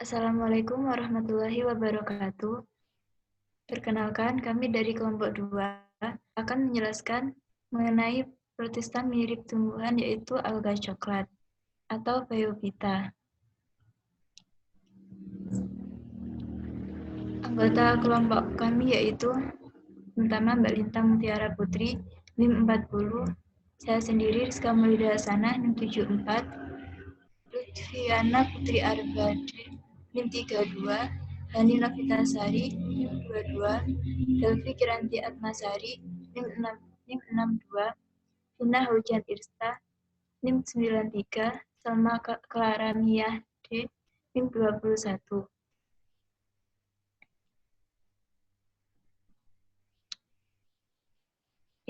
Assalamualaikum warahmatullahi wabarakatuh. Perkenalkan, kami dari kelompok 2 akan menjelaskan mengenai protestan mirip tumbuhan yaitu alga coklat atau Phaeophyta. Anggota kelompok kami yaitu pertama Mbak Lintang Mutiara Putri, NIM 40, saya sendiri Rizka Maulida Hasanah, NIM 74, Lutfiana Putri Arbade, NIM 32, Hani Novitasari, NIM 22, Delvi Kiranti Atmasari, NIM 62, Hina Hujan Irsta, NIM 93, Salma Clara Miyah D, NIM 21.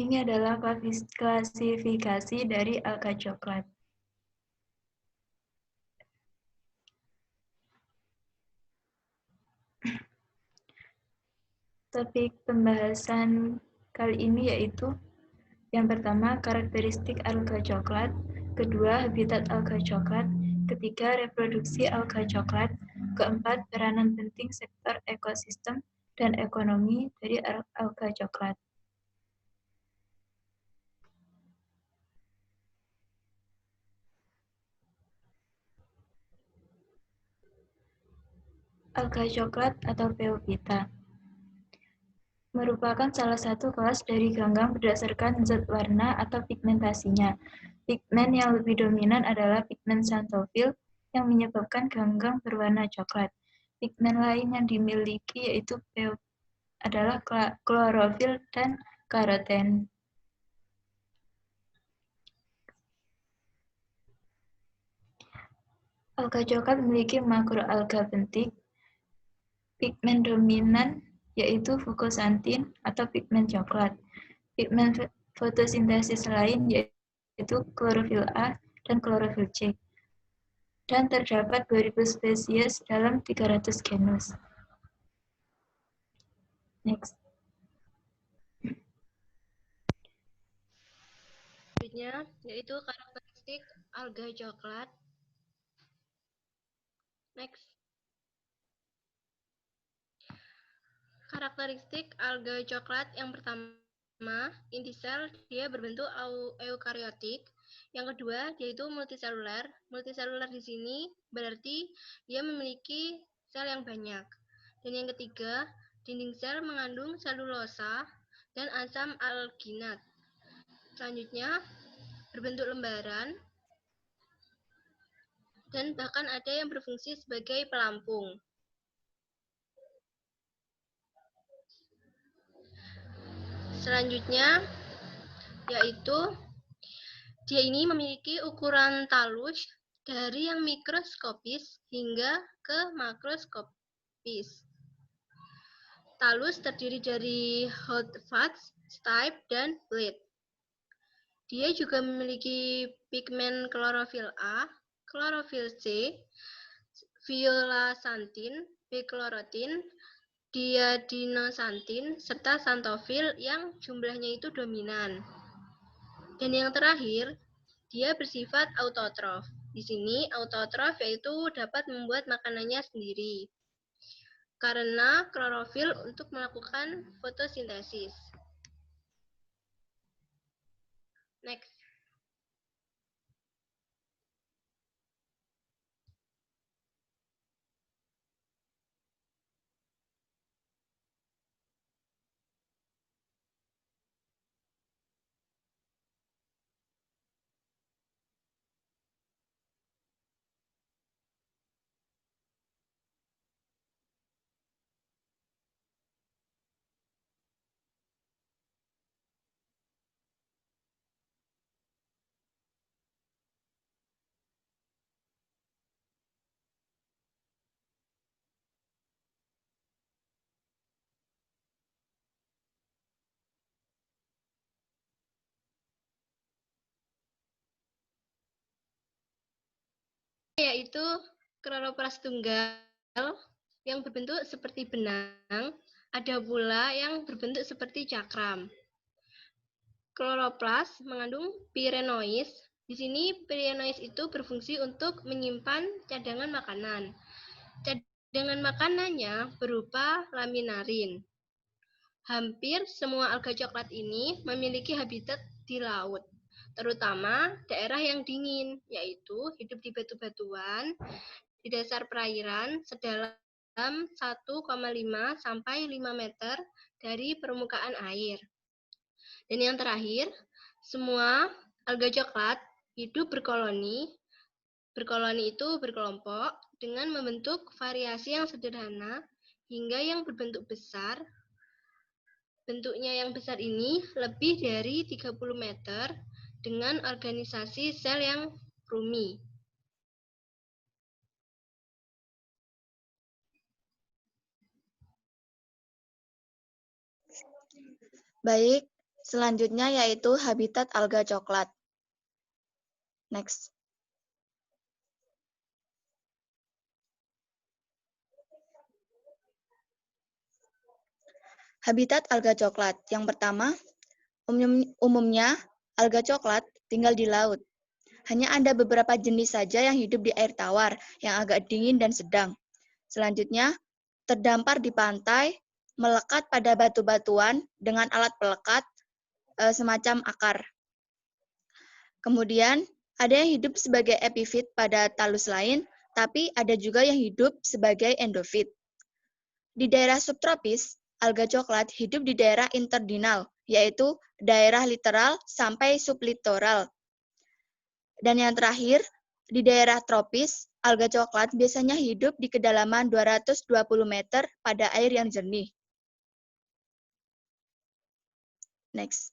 Ini adalah klasifikasi dari alga coklat. Topik pembahasan kali ini yaitu yang pertama, karakteristik alga coklat, kedua, habitat alga coklat, ketiga, reproduksi alga coklat, keempat, peranan penting sektor ekosistem dan ekonomi dari alga coklat. Alga coklat atau Phaeophyta merupakan salah satu kelas dari ganggang berdasarkan zat warna atau pigmentasinya. Pigmen yang lebih dominan adalah pigmen xanthofil yang menyebabkan ganggang berwarna coklat. Pigmen lain yang dimiliki yaitu adalah klorofil dan karoten. Alga coklat memiliki makroalga penting. Pigmen dominan yaitu fukosantin atau pigmen coklat. Pigmen fotosintesis lain yaitu klorofil A dan klorofil C. Dan terdapat 2000 spesies dalam 300 genus. Next. Selanjutnya yaitu karakteristik alga coklat. Next. Karakteristik alga coklat yang pertama, inti sel dia berbentuk eukariotik. Yang kedua, yaitu multiseluler. Multiseluler di sini berarti dia memiliki sel yang banyak. Dan yang ketiga, dinding sel mengandung selulosa dan asam alginat. Selanjutnya, berbentuk lembaran dan bahkan ada yang berfungsi sebagai pelampung. Selanjutnya, yaitu dia ini memiliki ukuran talus dari yang mikroskopis hingga ke makroskopis. Talus terdiri dari hot fuzz, stipe, dan blade. Dia juga memiliki pigmen klorofil A, klorofil C, violasantin, bichlorotin, diadinosantin, serta xanthofil yang jumlahnya itu dominan. Dan yang terakhir, dia bersifat autotrof. Di sini autotrof yaitu dapat membuat makanannya sendiri karena klorofil untuk melakukan fotosintesis. Next. Yaitu kloroplas tunggal yang berbentuk seperti benang, ada pula yang berbentuk seperti cakram. Kloroplas mengandung pirenoid. Di sini pirenoid itu berfungsi untuk menyimpan cadangan makanan. dengan makanannya berupa laminarin. Hampir semua alga coklat ini memiliki habitat di laut, terutama daerah yang dingin, yaitu hidup di batu-batuan di dasar perairan sedalam 1,5 sampai 5 meter dari permukaan air. Dan yang terakhir, semua alga coklat hidup berkoloni. Berkoloni itu berkelompok dengan membentuk variasi yang sederhana hingga yang berbentuk besar. Bentuknya yang besar ini lebih dari 30 meter dengan organisasi sel yang rumit. Baik, selanjutnya yaitu habitat alga coklat. Next. Habitat alga coklat. Yang pertama, umumnya alga coklat tinggal di laut. Hanya ada beberapa jenis saja yang hidup di air tawar, yang agak dingin dan sedang. Selanjutnya, terdampar di pantai, melekat pada batu-batuan dengan alat pelekat semacam akar. Kemudian, ada yang hidup sebagai epifit pada talus lain, tapi ada juga yang hidup sebagai endofit. Di daerah subtropis, alga coklat hidup di daerah interdinal, yaitu daerah literal sampai sublitoral. Dan yang terakhir, di daerah tropis, alga coklat biasanya hidup di kedalaman 220 meter pada air yang jernih. Next.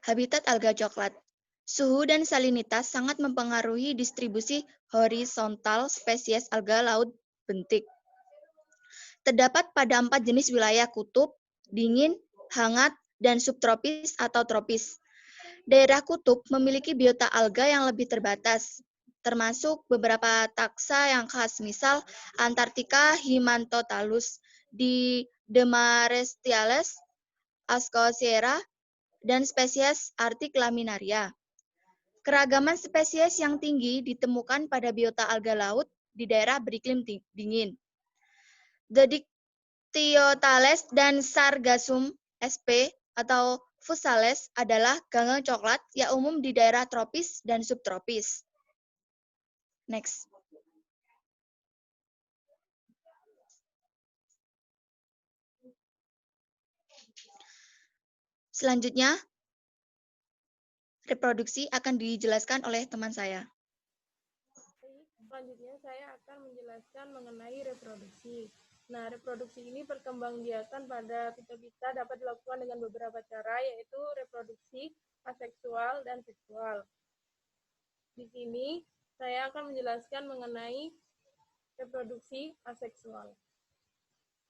Habitat alga coklat. Suhu dan salinitas sangat mempengaruhi distribusi horizontal spesies alga laut bentik. Terdapat pada 4 jenis wilayah kutub, dingin, hangat, dan subtropis atau tropis. Daerah kutub memiliki biota alga yang lebih terbatas, termasuk beberapa taksa yang khas, misal Antarctica Himanthotalus, di Demarestiales, Ascosiera, dan spesies Arctic laminaria. Keragaman spesies yang tinggi ditemukan pada biota alga laut di daerah beriklim dingin. Dictyostales dan Sargassum sp. atau Physalis adalah ganggang coklat yang umum di daerah tropis dan subtropis. Next. Selanjutnya, reproduksi akan dijelaskan oleh teman saya. Selanjutnya saya akan menjelaskan mengenai reproduksi. Nah, reproduksi ini perkembangbiakan pada pita-pita dapat dilakukan dengan beberapa cara, yaitu reproduksi aseksual dan seksual. Di sini saya akan menjelaskan mengenai reproduksi aseksual.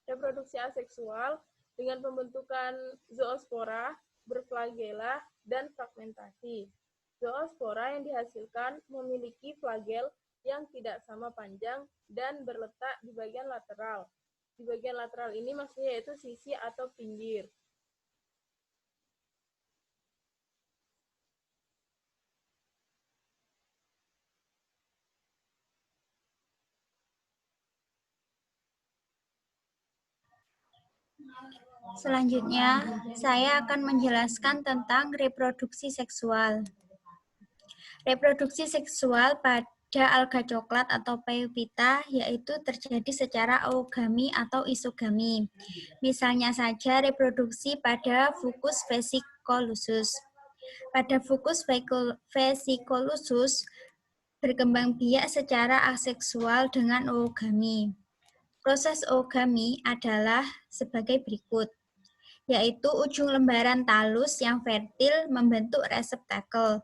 Reproduksi aseksual dengan pembentukan zoospora, berflagela, dan fragmentasi. Zoospora yang dihasilkan memiliki flagel yang tidak sama panjang dan berletak di bagian lateral. Di bagian lateral ini maksudnya yaitu sisi atau pinggir. Selanjutnya, saya akan menjelaskan tentang reproduksi seksual. Reproduksi seksual pada alga coklat atau Phaeophyta yaitu terjadi secara augami atau isogami. Misalnya saja reproduksi pada Fucus vesicolusus. Pada Fucus vesicolusus berkembang biak secara aseksual dengan oogami. Proses oogami adalah sebagai berikut, yaitu ujung lembaran talus yang fertil membentuk reseptakel,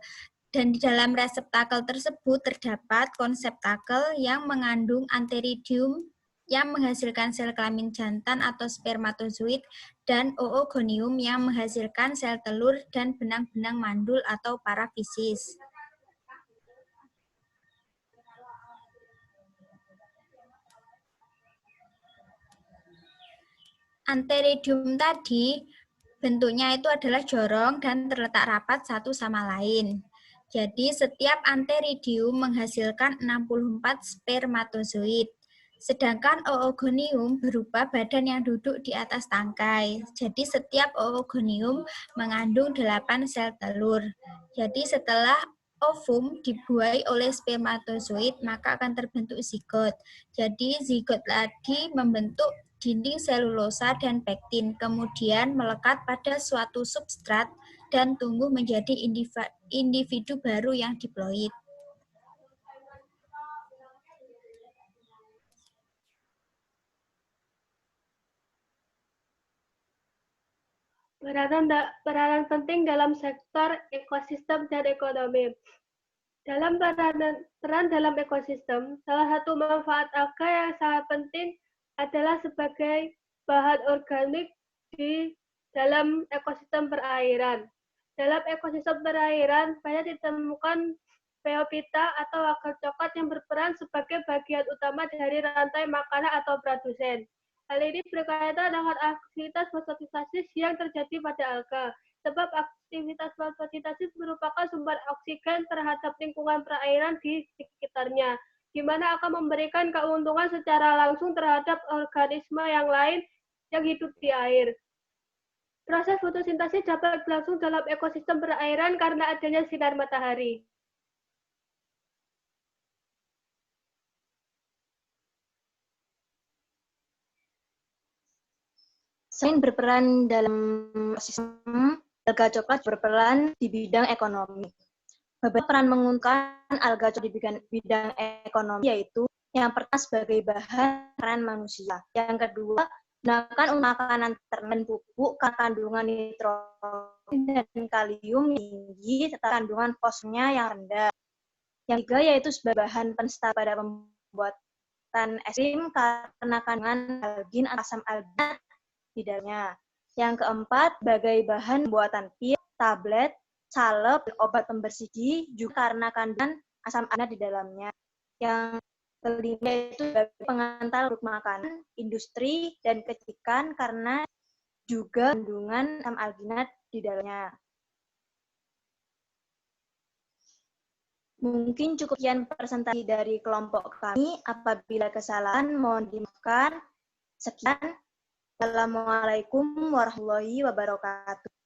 dan di dalam reseptakel tersebut terdapat konseptakel yang mengandung antheridium yang menghasilkan sel kelamin jantan atau spermatozoid, dan oogonium yang menghasilkan sel telur dan benang-benang mandul atau parafisis. Antheridium tadi Bentuknya itu adalah jorong dan terletak rapat satu sama lain. Jadi setiap antheridium menghasilkan 64 spermatozoid. Sedangkan oogonium berupa badan yang duduk di atas tangkai. Jadi setiap oogonium mengandung 8 sel telur. Jadi setelah ovum dibuai oleh spermatozoid, maka akan terbentuk zigot. Jadi zigot lagi membentuk dinding selulosa dan pektin, kemudian melekat pada suatu substrat dan tumbuh menjadi individu baru yang diploid. Peranan penting dalam sektor ekosistem dan ekonomi. Dalam peran dalam ekosistem, salah satu manfaat alga yang sangat penting adalah sebagai bahan organik di dalam ekosistem perairan. Dalam ekosistem perairan, banyak ditemukan Phaeophyta atau agar coklat yang berperan sebagai bagian utama dari rantai makanan atau produsen. Hal ini berkaitan dengan aktivitas fotosintesis yang terjadi pada alga, sebab aktivitas fotosintesis merupakan sumber oksigen terhadap lingkungan perairan di sekitarnya, di mana akan memberikan keuntungan secara langsung terhadap organisme yang lain yang hidup di air. Proses fotosintesis dapat berlangsung dalam ekosistem perairan karena adanya sinar matahari. Selain berperan dalam ekosistem, alga coklat berperan di bidang ekonomi. Beberapa peran menguntungkan alga coklat di bidang ekonomi yaitu yang pertama sebagai bahan makanan manusia. Yang kedua, gunakan untuk makanan ternak dan pupuk karena kandungan nitrogen dan kalium tinggi serta kandungan fosfornya yang rendah. Yang ketiga yaitu sebagai bahan pensta pada pembuatan es krim karena kandungan algin atau asam alginat di dalamnya. Yang keempat, sebagai bahan pembuatan pil, tablet, salep, dan obat pembersih gigi juga karena kandungan asam alginat di dalamnya. Yang kelima itu sebagai pengantar produk makanan, industri, dan kecikan karena juga kandungan asam alginat di dalamnya. Mungkin cukup sekian presentasi dari kelompok kami. Apabila kesalahan, mohon dimaafkan. Sekian. Assalamualaikum warahmatullahi wabarakatuh.